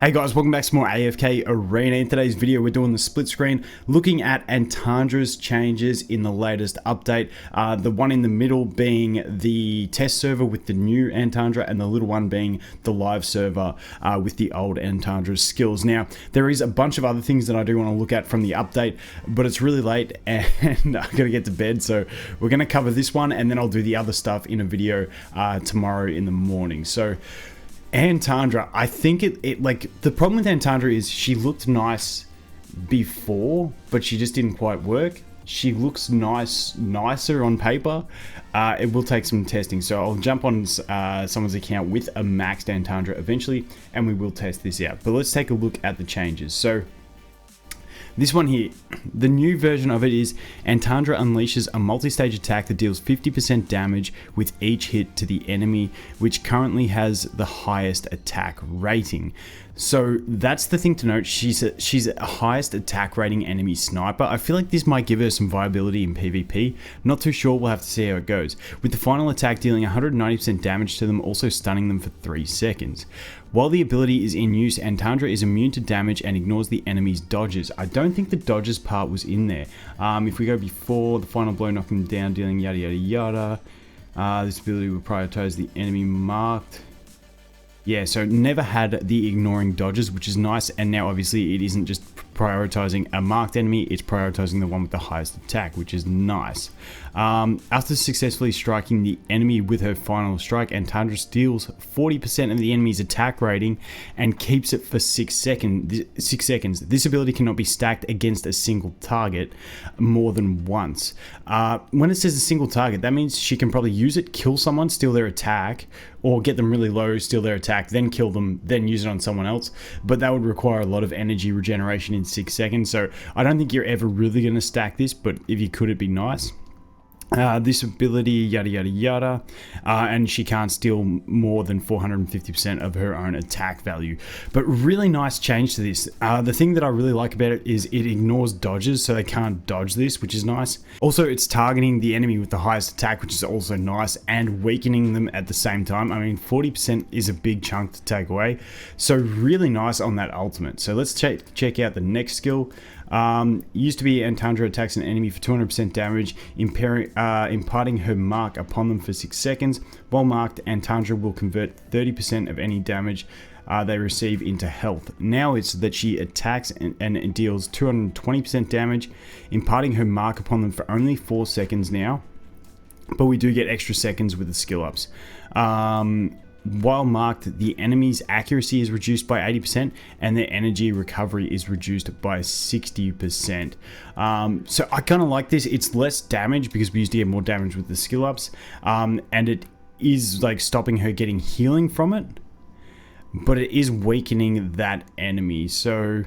Hey guys, welcome back to more AFK Arena. In today's video, we're doing the split screen, looking at Antandra's changes in the latest update. The one in the middle being the test server with the new Antandra, and the little one being the live server with the old Antandra's skills. Now, there is a bunch of other things that I do want to look at from the update, but it's really late and I gotta get to bed, so we're gonna cover this one and then I'll do the other stuff in a video tomorrow in the morning. So, Antandra, I think like the problem with Antandra is she looked nice before, but she just didn't quite work. She looks nicer on paper. It will take some testing, so I'll jump on someone's account with a maxed Antandra eventually, and we will test this out. But let's take a look at the changes. So this one here, the new version of it is Antandra unleashes a multi-stage attack that deals 50% damage with each hit to the enemy, which currently has the highest attack rating. So that's the thing to note. She's a highest attack rating enemy sniper. I feel like this might give her some viability in PvP. Not too sure, we'll have to see how it goes. With the final attack dealing 190% damage to them, also stunning them for 3 seconds. While the ability is in use, Antandra is immune to damage and ignores the enemy's dodges. I don't think the dodges part was in there. If we go before, the final blow knocking them down, dealing yada yada yada. This ability will prioritize the enemy marked. Yeah, so never had the ignoring dodges, which is nice, and now obviously it isn't just prioritizing a marked enemy, it's prioritizing the one with the highest attack, which is nice. After successfully striking the enemy with her final strike, Antandra steals 40% of the enemy's attack rating and keeps it for 6 seconds. This ability cannot be stacked against a single target more than once. When it says a single target, that means she can probably use it, kill someone, steal their attack, or get them really low, steal their attack, then kill them, then use it on someone else. But that would require a lot of energy regeneration in 6 seconds, so I don't think you're ever really going to stack this, but if you could, it'd be nice. This ability, yada yada yada, and she can't steal more than 450% of her own attack value. But really nice change to this. The thing that I really like about it is it ignores dodges, so they can't dodge this, which is nice. Also, it's targeting the enemy with the highest attack, which is also nice, and weakening them at the same time. I mean, 40% is a big chunk to take away, so really nice on that ultimate. So let's check out the next skill. Used to be Antandra attacks an enemy for 200% damage, imparting her mark upon them for 6 seconds. While marked, Antandra will convert 30% of any damage they receive into health. Now it's that she attacks and deals 220% damage, imparting her mark upon them for only 4 seconds now, but we do get extra seconds with the skill ups. While marked, the enemy's accuracy is reduced by 80% and their energy recovery is reduced by 60%. So I kind of like this. It's less damage because we used to get more damage with the skill ups, and it is like stopping her getting healing from it, but it is weakening that enemy. So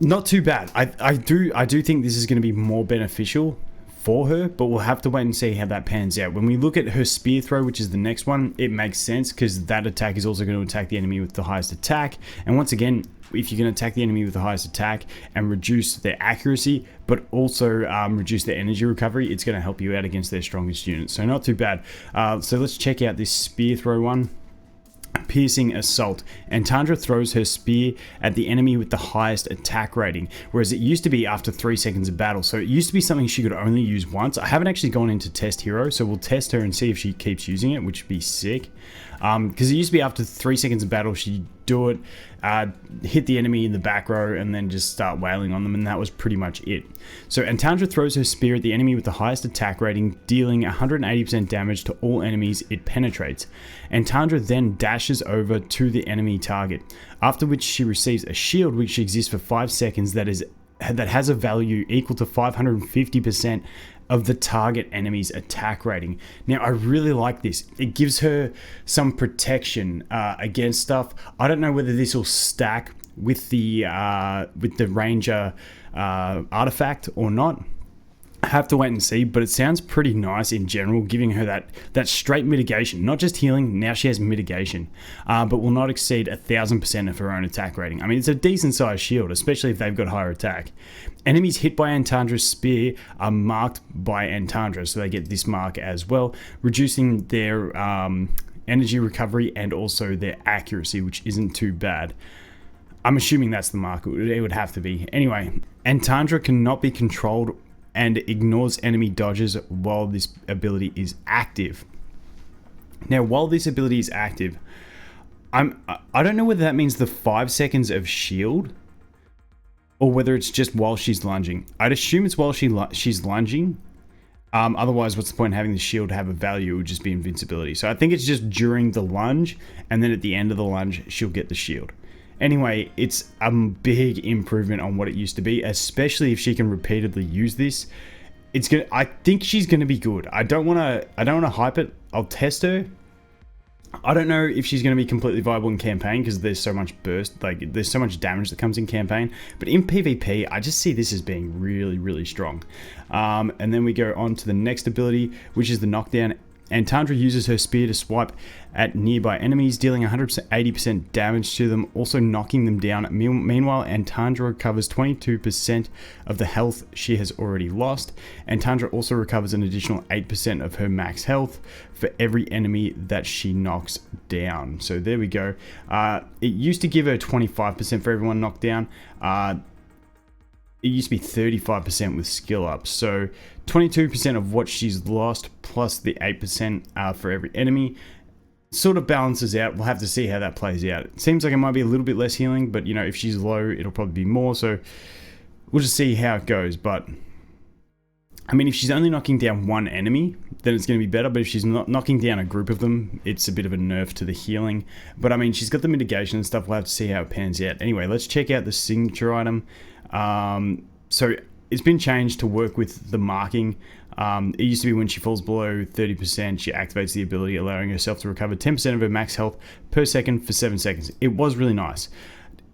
not too bad. I do think this is going to be more beneficial for her, but we'll have to wait and see how that pans out. When we look at her spear throw, which is the next one, it makes sense because that attack is also going to attack the enemy with the highest attack. And once again, if you can attack the enemy with the highest attack and reduce their accuracy, but also reduce their energy recovery, it's going to help you out against their strongest units. So not too bad. So let's check out this spear throw one. Piercing assault. Antandra throws her spear at the enemy with the highest attack rating, whereas it used to be after 3 seconds of battle. So it used to be something she could only use once. I haven't actually gone into test hero, so we'll test her and see if she keeps using it, which would be sick. Because it used to be after 3 seconds of battle, she'd do it, hit the enemy in the back row, and then just start wailing on them, and that was pretty much it. So Antandra throws her spear at the enemy with the highest attack rating, dealing 180% damage to all enemies it penetrates. Antandra then dashes over to the enemy target, after which she receives a shield which exists for 5 seconds that has a value equal to 550% of the target enemy's attack rating. Now, I really like this. It gives her some protection against stuff. I don't know whether this will stack with the Ranger artifact or not. I have to wait and see, but it sounds pretty nice in general, giving her that straight mitigation, not just healing. Now she has mitigation, but will not exceed 1000% of her own attack rating. I mean, it's a decent sized shield, especially if they've got higher attack. Enemies hit by Antandra's spear are marked by Antandra, so they get this mark as well, reducing their energy recovery and also their accuracy, which isn't too bad. I'm assuming that's the mark. It would have to be. Anyway, Antandra cannot be controlled and ignores enemy dodges while this ability is active. Now, while this ability is active, I don't know whether that means the 5 seconds of shield or whether it's just while she's lunging. I'd assume it's while she's lunging. Otherwise, what's the point in having the shield have a value? It would just be invincibility. So I think it's just during the lunge, and then at the end of the lunge, she'll get the shield. Anyway, it's a big improvement on what it used to be, especially if she can repeatedly use this. I think she's gonna be good. I don't wanna hype it. I'll test her. I don't know if she's going to be completely viable in campaign because there's so much burst, like there's so much damage that comes in campaign. But in PvP, I just see this as being really, really strong. And then we go on to the next ability, which is the knockdown. Antandra uses her spear to swipe at nearby enemies, dealing 180% damage to them, also knocking them down. Meanwhile, Antandra recovers 22% of the health she has already lost. Antandra also recovers an additional 8% of her max health for every enemy that she knocks down. So there we go. It used to give her 25% for everyone knocked down. It used to be 35% with skill up. So 22% of what she's lost plus the 8% for every enemy sort of balances out. We'll have to see how that plays out. It seems like it might be a little bit less healing, but you know, if she's low, it'll probably be more. So we'll just see how it goes. But I mean, if she's only knocking down one enemy, then it's going to be better. But if she's not knocking down a group of them, it's a bit of a nerf to the healing. But I mean, she's got the mitigation and stuff. We'll have to see how it pans out. Anyway, let's check out the signature item. So it's been changed to work with the marking. It used to be when she falls below 30%, she activates the ability, allowing herself to recover 10% of her max health per second for 7 seconds. It was really nice.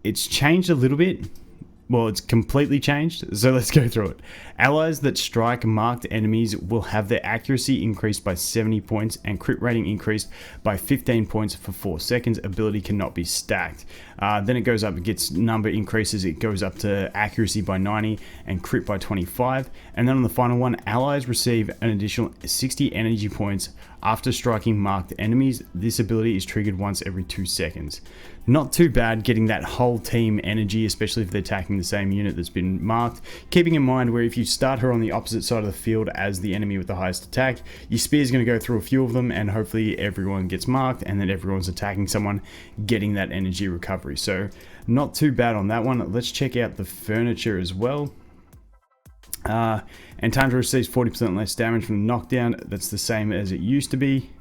It's changed a little bit. Well, it's completely changed, so let's go through it. Allies that strike marked enemies will have their accuracy increased by 70 points and crit rating increased by 15 points for 4 seconds. Ability cannot be stacked. Then it goes up, it gets number increases, it goes up to accuracy by 90 and crit by 25. And then on the final one, allies receive an additional 60 energy points after striking marked enemies. This ability is triggered once every 2 seconds. Not too bad getting that whole team energy, especially if they're attacking the same unit that's been marked. Keeping in mind where if you start her on the opposite side of the field as the enemy with the highest attack, your spear is going to go through a few of them and hopefully everyone gets marked and then everyone's attacking someone, getting that energy recovery. So not too bad on that one. Let's check out the furniture as well. Antandra receives 40% less damage from the knockdown. That's the same as it used to be.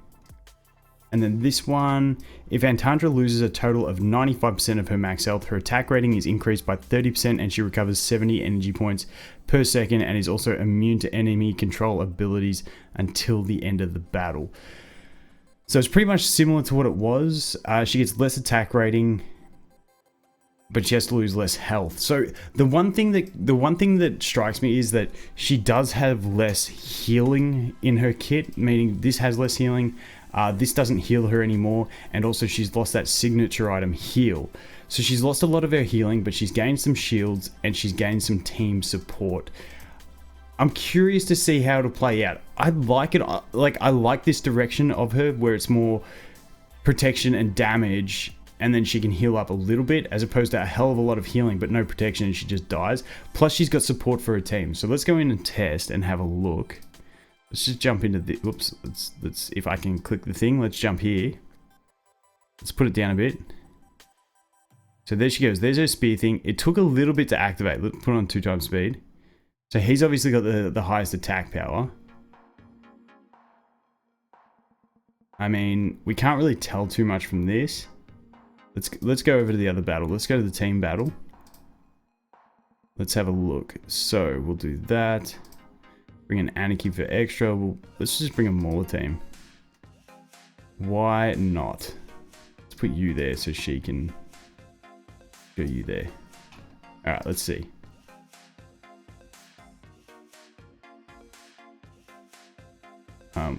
And then this one, if Antandra loses a total of 95% of her max health, her attack rating is increased by 30% and she recovers 70 energy points per second and is also immune to enemy control abilities until the end of the battle. So it's pretty much similar to what it was. She gets less attack rating, but she has to lose less health. So the one thing that strikes me is that she does have less healing in her kit, meaning this has less healing. This doesn't heal her anymore, and also she's lost that signature item, heal. So she's lost a lot of her healing, but she's gained some shields and she's gained some team support. I'm curious to see how it'll play out. I like it. Like, I like this direction of her where it's more protection and damage, and then she can heal up a little bit, as opposed to a hell of a lot of healing but no protection and she just dies. Plus she's got support for her team. So let's go in and test and have a look. Let's just jump into the, whoops, let's if I can click the thing, let's jump here. Let's put it down a bit. So there she goes, there's her spear thing. It took a little bit to activate. Let's put it on 2 times speed. So he's obviously got the highest attack power. I mean, we can't really tell too much from this. Let's go over to the other battle. Let's go to the team battle. Let's have a look. So we'll do that. Bring an Anarchy for extra. Let's just bring a Mauler team. Why not? Let's put you there so she can go you there. Alright, let's see.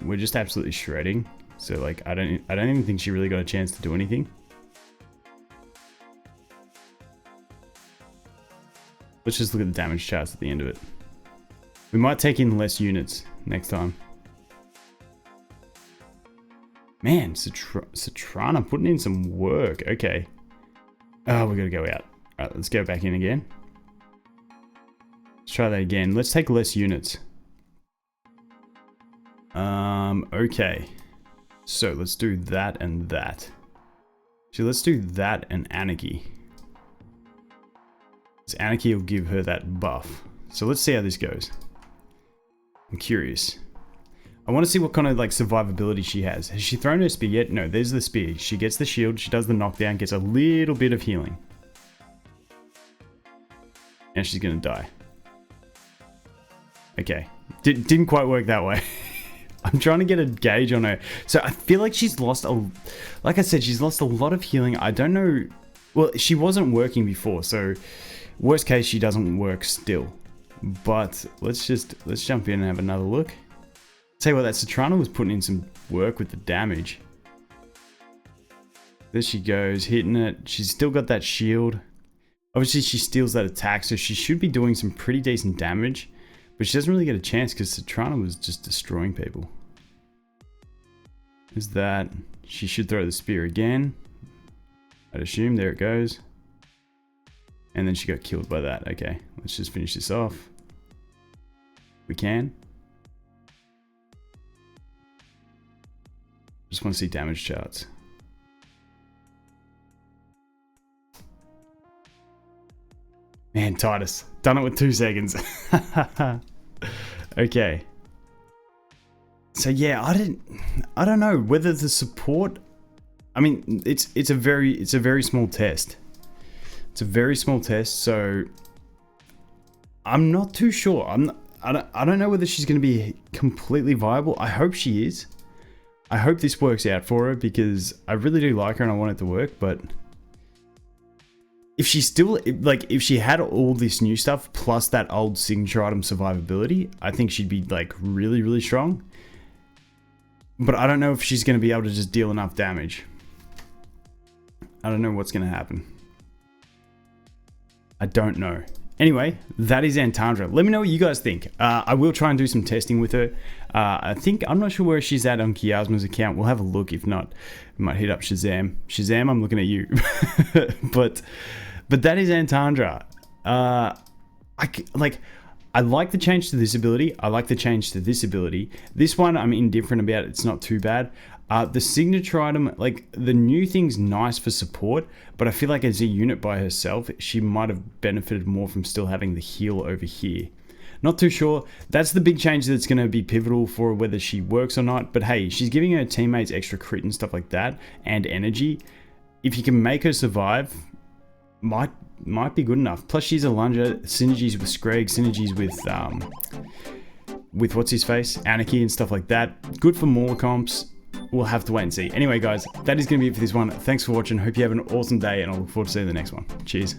We're just absolutely shredding. So like I don't even think she really got a chance to do anything. Let's just look at the damage charts at the end of it. We might take in less units next time. Man, Citrana putting in some work. Okay. Oh, we gotta go out. Alright, let's go back in again. Let's try that again. Let's take less units. Okay. So let's do that and that. So let's do that and Anarchy. Because Anarchy will give her that buff. So let's see how this goes. I'm curious. I want to see what kind of like survivability she has. Has she thrown her spear yet? No, there's the spear. She gets the shield, she does the knockdown, gets a little bit of healing. And she's gonna die. Okay. Didn't quite work that way. I'm trying to get a gauge on her. So I feel like she's lost like I said, she's lost a lot of healing. I don't know. Well, she wasn't working before, so worst case, she doesn't work still. But let's jump in and have another look. Tell you what, that Citrana was putting in some work with the damage. There she goes, hitting it. She's still got that shield. Obviously, she steals that attack, so she should be doing some pretty decent damage. But she doesn't really get a chance because Citrana was just destroying people. Is that... She should throw the spear again. I'd assume. There it goes. And then she got killed by that. Okay, let's just finish this off. We can. Just want to see damage charts. Man, Titus. Done it with 2 seconds. Okay. So yeah, I don't know whether the support... I mean, it's a very small test. It's a very small test, so I'm not too sure. I don't know whether she's going to be completely viable. I hope she is. I hope this works out for her because I really do like her and I want it to work, but if she still, like, if she had all this new stuff plus that old signature item survivability, I think she'd be like really, really strong. But I don't know if she's going to be able to just deal enough damage. I don't know what's going to happen. I don't know. Anyway, that is Antandra. Let me know what you guys think. I will try and do some testing with her. I'm not sure where she's at on Kiasma's account. We'll have a look. If not, we might hit up Shazam. Shazam, I'm looking at you. but that is Antandra. I like the change to this ability. I like the change to this ability. This one I'm indifferent about. It's not too bad. The signature item, like the new thing's nice for support, but I feel like as a unit by herself, she might have benefited more from still having the heal over here. Not too sure. That's the big change that's going to be pivotal for whether she works or not. But hey, she's giving her teammates extra crit and stuff like that, and energy. If you can make her survive, might be good enough. Plus she's a lunger, synergies with Screg, synergies with what's his face, Anarchy and stuff like that. Good for more comps. We'll have to wait and see. Anyway, guys, that is going to be it for this one. Thanks for watching. Hope you have an awesome day, and I look forward to seeing you in the next one. Cheers.